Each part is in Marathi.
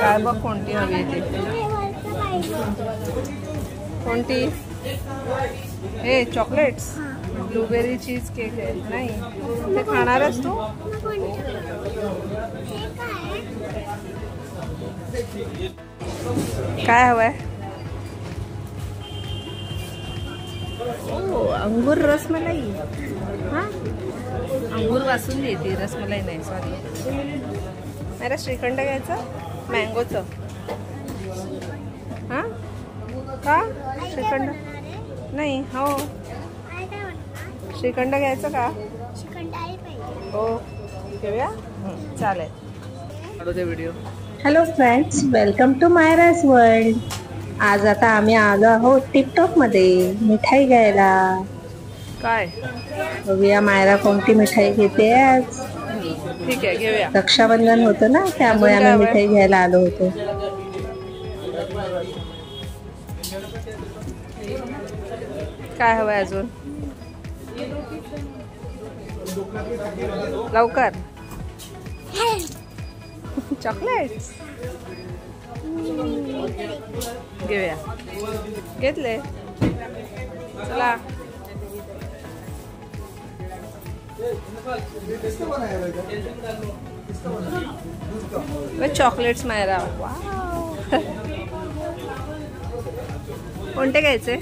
काय बघ कोणती हवी ते, कोणती? हे चॉकलेट्स, ब्लूबेरी चीज केक आहे. नाही ते खाणारच तू? काय हवंय? ओ अंगूर रसमलाई. हा अंगूर वासून येते, रसमलाई नाही. सॉरी. मला श्रीखंड घ्यायचं, मँगोचं. हा का श्रीखंड नाही? हो श्रीखंड घ्यायचं का? हो घेऊया. चालेल. Video. Hello friends, welcome to Mayraj world. आज आता आम्ही आलो आहोत टिकटॉक मध्ये मिठाई घ्यायला. काय बघूया मायरा कोणती मिठाई घेते आज. ठीक आहे घेऊया. रक्षाबंधन होतं ना, त्यामुळे आम्ही मिठाई घ्यायला आलो होतो. काय हवंय अजून? लवकर. चॉकलेट्स घेऊया. घेतले. चला. चॉकलेट्स मायरा. वाव. कोणते घ्यायचे?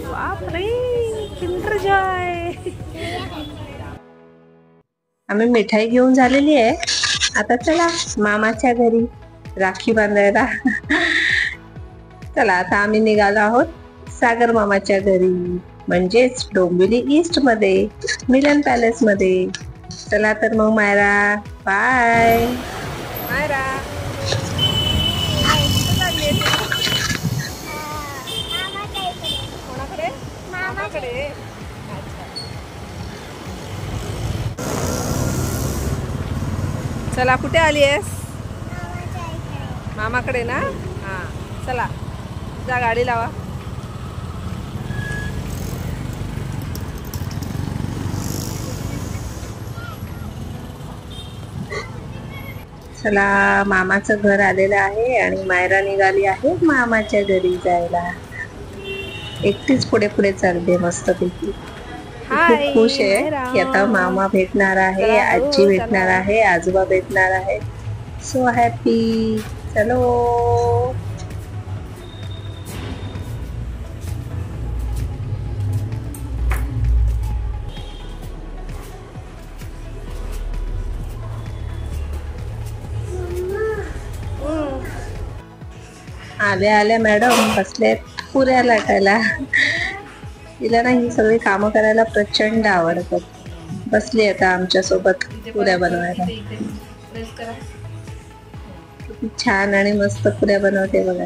बापरे, किंडर जॉय. आम्ही मिठाई घेऊन झालेली आहे. आता चला मामाच्या घरी राखी बांधायला. चला आता आम्ही निघालो आहोत सागर मामाच्या घरी, म्हणजेच डोंबिवली ईस्ट मध्ये मिलन पॅलेस मध्ये. चला तर मग मायरा, बाय. मायरा कोणाकडे? मामाकडे. चला कुठे आली आहेस? मामाकडे ना. हा चला जा, गाडी लावा. चला मामाचं घर आलेलं आहे आणि मायरा निघाली आहे मामाच्या घरी जायला. एकटीच पुढे पुढे चालते मस्तपैकी. खूप खुश आहे की आता मामा भेटणार आहे, आजी भेटणार आहे, आजोबा भेटणार आहे. So happy. चलो. आल्या आल्या मॅडम बसले पुऱ्या लाटायला. तिला ना ही सगळी कामं करायला प्रचंड आवडतात. बसली आता आमच्या सोबत पुऱ्या बनवायला. किती छान आणि मस्त पुऱ्या बनवते बघा.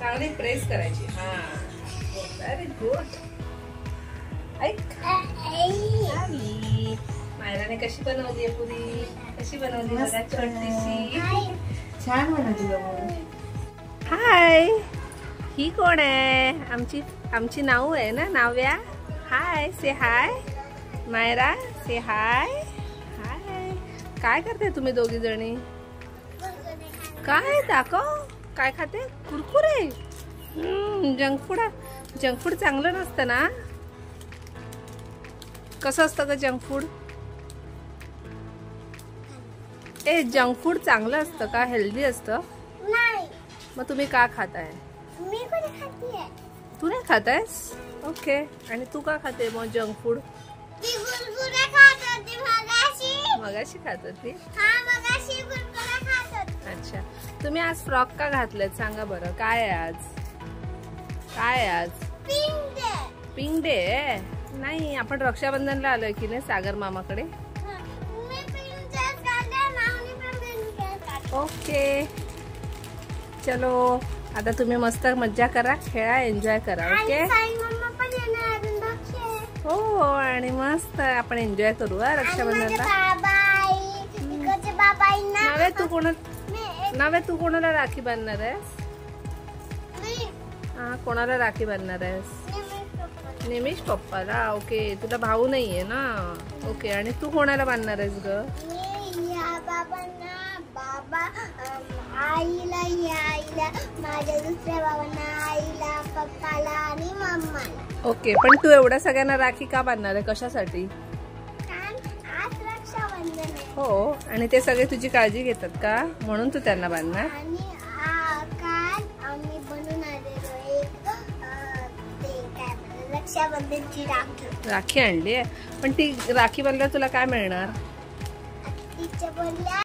चांगली प्रेस करायची. हा व्हेरी गुड. मायराने कशी बनवली आहे पुरी? कशी बनवली बघा, छोटीशी. छान बनवली. हाय, ही कोण आहे? आमची नाऊ आहे ना, नाव्या. हाय, से हाय. मायरा से हाय. हाय. काय करते तुम्ही दोघी जणी? काय दाखव, काय खाते? कुरकुरे. जंक फूड चांगलं नसतं ना. कसं असतं का जंक फूड? जंक फूड चांगलं असतं का? हेल्दी असतं? नाही. मग तुम्ही का खाताय? मी पण खाते. तू नाही खातायस? ओके. आणि तू का खाते मग जंक फूड? मगाशी खात होती. अच्छा. तुम्ही आज फ्रॉक का घातलेत सांगा बरं. काय आहे आज? काय आज? पिंक डे आहे. नाही, आपण रक्षाबंधनला आलोय की नाही सागर मामाकडे. ओके चलो, आता तुम्ही मस्त मज्जा करा, खेळा, एन्जॉय करा. ओके. हो आणि मस्त आपण एन्जॉय करू रक्षाबंधनला. तू कोणाला राखी बांधणार आहेस? हा, कोणाला राखी बांधणार आहेस? निमिष पप्पाला. ओके, तुला भाऊ नाहीये ना. ओके, आणि तू कोणाला बांधणार आहेस ग? बाबा आईला, माझ्या दुसऱ्या बाबांना, आईला, पप्पाला आणि मम्माला. ओके, पण तू एवढ्या सगळ्यांना राखी का बांधणार आहे? कशासाठी? आज रक्षाबंधन आहे. हो, आणि ते सगळे तुझी काळजी घेतात का, म्हणून तू त्यांना बांधणार? आणि काल आम्ही बनवून आलेलो एक ते काय रक्षाबंधनची राखी आणली आहे. पण ती राखी बांधल्यावर तुला काय मिळणार? तिच्या बोलल्या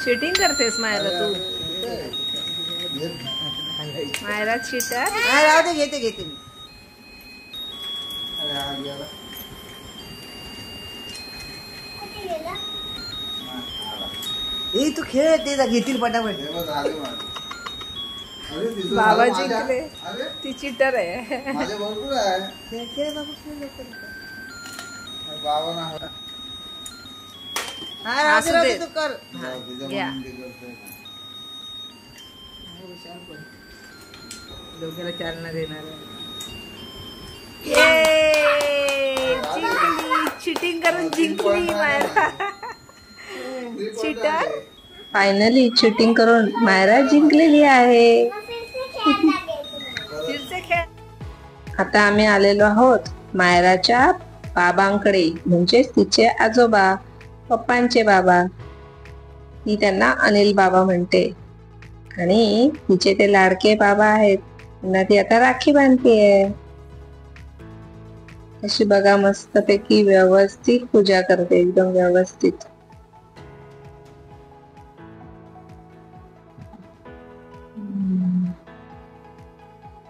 चीटिंग करतेस मायरा तू? मायरा चीटर? घेते घेते मी. तू खेळ ते घेतील पटापट. बाबा जिंकले. ती चीटर आहे. खेळ बाबू खेळ बाबा ना. तू कर. डोक्याला चालना देणार. चिटिंग करून जिंकली मायरा. चीटर. फायनली चिटिंग करून मायरा जिंकलेली आहे. आता आम्ही आलेलो आहोत मायराच्या बाबांकडे, म्हणजेच तिचे आजोबा, पप्पांचे बाबा. ती त्यांना अनिल बाबा म्हणते आणि तिचे ते लाडके बाबा आहेत, त्यांना ती आता राखी बांधतेय. अशी बघा मस्तपैकी व्यवस्थित पूजा करते, एकदम व्यवस्थित.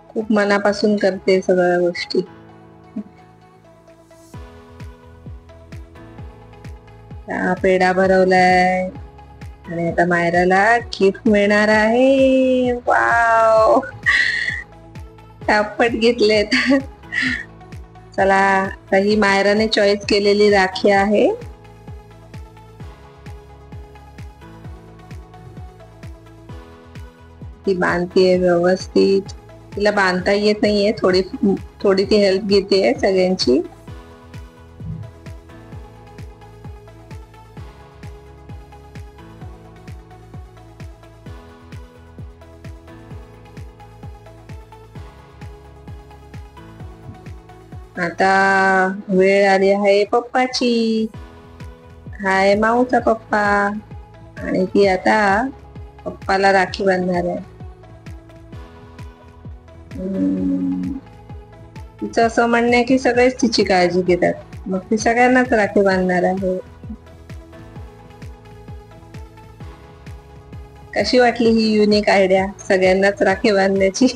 खूप मनापासून करते सगळ्या गोष्टी. पेढा भरवलाय आणि आता मायराला गिफ्ट मिळणार आहे. वाव, तापट घेतलेत. चला, आता ही मायराने चॉईस केलेली राखी आहे. ती बांधतीये व्यवस्थित. तिला बांधता येत नाहीये, थोडी थोडी ती हेल्प घेते सगळ्यांची. आता वेळ आली आहे पप्पाची. हाय माऊचा पप्पा, आणि ती आता पप्पाला राखी बांधणार आहे. तिचं असं म्हणणं आहे की सगळेच तिची काळजी घेतात, मग ती सगळ्यांनाच राखी बांधणार आहे. कशी वाटली ही युनिक आयडिया, सगळ्यांनाच राखी बांधण्याची?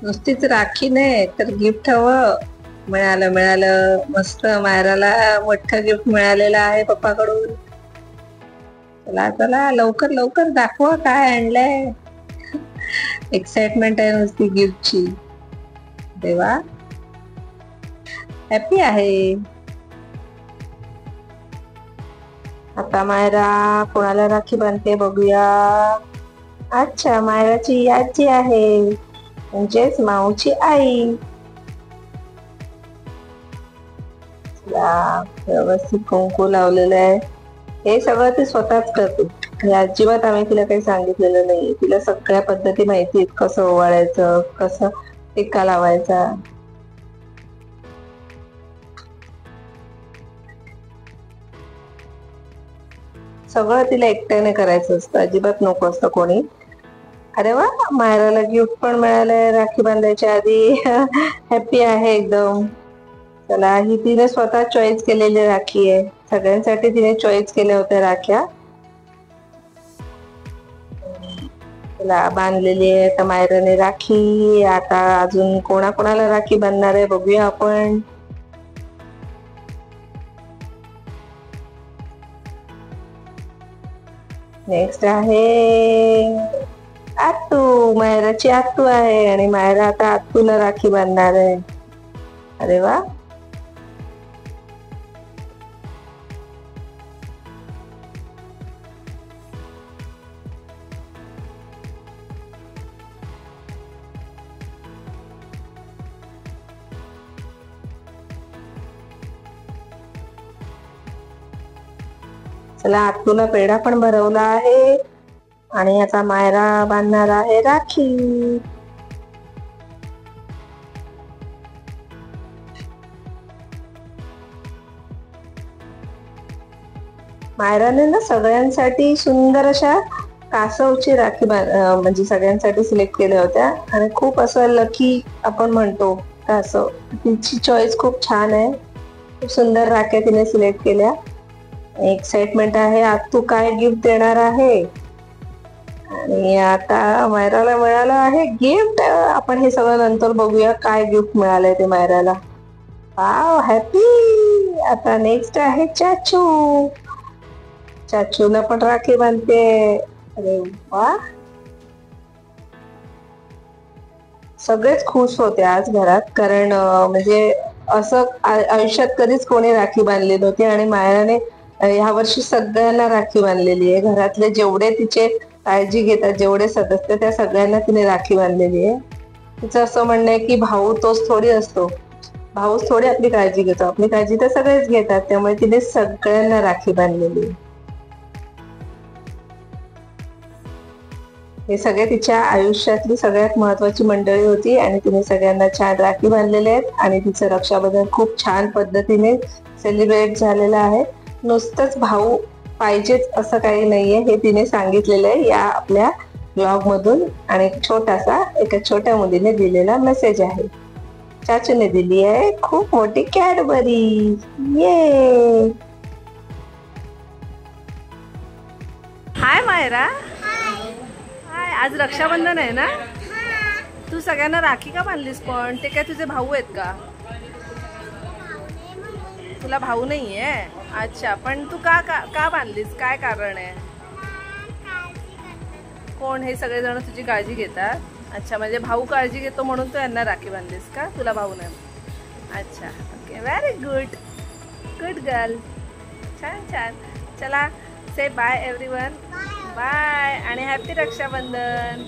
नुसतीच राखी नाही तर गिफ्ट हवं. मिळालं मस्त. मायराला मोठं गिफ्ट मिळालेलं आहे पप्पाकडून. चला चला, लवकर लवकर दाखवा काय आणलंय. एक्साइटमेंट आहे नुसती गिफ्टची. देवा, हॅपी आहे. आता मायरा कोणाला राखी बांधते बघूया. अच्छा, मायराची आजी आहे, म्हणजेच माऊची आई. व्यवस्थित कुंकू लावलेलं आहे. हे सगळं ती स्वतःच करते. अजिबात आम्ही तिला काही सांगितलेलं नाही. तिला सगळ्या पद्धती माहिती आहेत, कसं ओवाळायचं, कसं टिक्का लावायचा. सगळं तिला एकट्याने करायचं असतं, अजिबात नको असतं कोणी. अरे वा, मायराला गिफ्ट पण मिळालंय राखी बांधायच्या आधी. हॅपी आहे एकदम. चला, ही तिने स्वतः चॉईस केलेली राखी आहे. सगळ्यांसाठी तिने चॉईस केल्या होत्या राख्या. चला, बांधलेली आहे आता मायराने राखी. आता अजून कोणाकोणाला राखी बांधणार आहे बघूया आपण. नेक्स्ट आहे आत्तू. मायराची आत्तू आहे आणि मायरा आता आत्तूला राखी बांधणार आहे. अरे वा, चला, आत्तूला पेढा पण भरवला आहे आणि आता मायरा बांधणार आहे राखी. मायराने ना सगळ्यांसाठी सुंदर अशा कासवची राखी म्हणजे सगळ्यांसाठी सिलेक्ट केल्या होत्या आणि खूप असं लकी आपण म्हणतो कासव. तिची चॉईस खूप छान आहे. खूप सुंदर राख्या तिने सिलेक्ट केल्या. एक्साइटमेंट आहे आत्तू काय गिफ्ट देणार आहे. आणि आता मायराला मिळालं आहे गिफ्ट. आपण हे सगळं नंतर बघूया काय गिफ्ट मिळालंय ते मायराला. Wow, happy. आता नेक्स्ट आहे चाचू. चाचूला पण राखी बांधते. अरे वा, सगळेच खुश होते आज घरात, कारण म्हणजे असं आयुष्यात कधीच कोणी राखी बांधली नव्हती आणि मायराने ह्या वर्षी सगळ्यांना राखी बांधलेली आहे. घरातले जेवढे तिचे काळजी घेतात, जेवढे सदस्य, त्या सगळ्यांना तिने राखी बांधलेली आहे. तिचं असं म्हणणं आहे की भाऊ तोच थोडी असतो, भाऊच थोडी आपली काळजी घेतो, आपली काळजी तर सगळेच घेतात. त्यामुळे तिने सगळ्यांना राखी बांधलेली आहे. हे सगळे तिच्या आयुष्यातली सगळ्यात महत्वाची मंडळी होती आणि तिने सगळ्यांना छान राखी बांधलेले आहेत आणि तिचं रक्षाबंधन खूप छान पद्धतीने सेलिब्रेट झालेलं आहे. नुसतंच भाऊ पाहिजेच असं काही नाहीये, हे तिने सांगितलेलं आहे या आपल्या ब्लॉग मधून. आणि छोटासा एका छोट्या मुलीने दिलेला मेसेज आहे, चाचूने दिली आहे खूप मोठी कॅडबरी. ये हाय मायरा. हाय, आज रक्षाबंधन आहे ना. तू सगळ्यांना राखी का बांधलीस? पण ते काय तुझे भाऊ आहेत का? तुला भाऊ नाहीये? अच्छा, पण तू का का, का बांधलीस? काय कारण आहे? कोण? हे सगळेजण तुझी काळजी घेतात? अच्छा, म्हणजे भाऊ काळजी घेतो म्हणून तू यांना राखी बांधलीस का? तुला भाऊ नाही? अच्छा, okay, very good, good girl. छान छान. चला, से बाय एव्हरीवन. बाय आणि हॅपी रक्षाबंधन.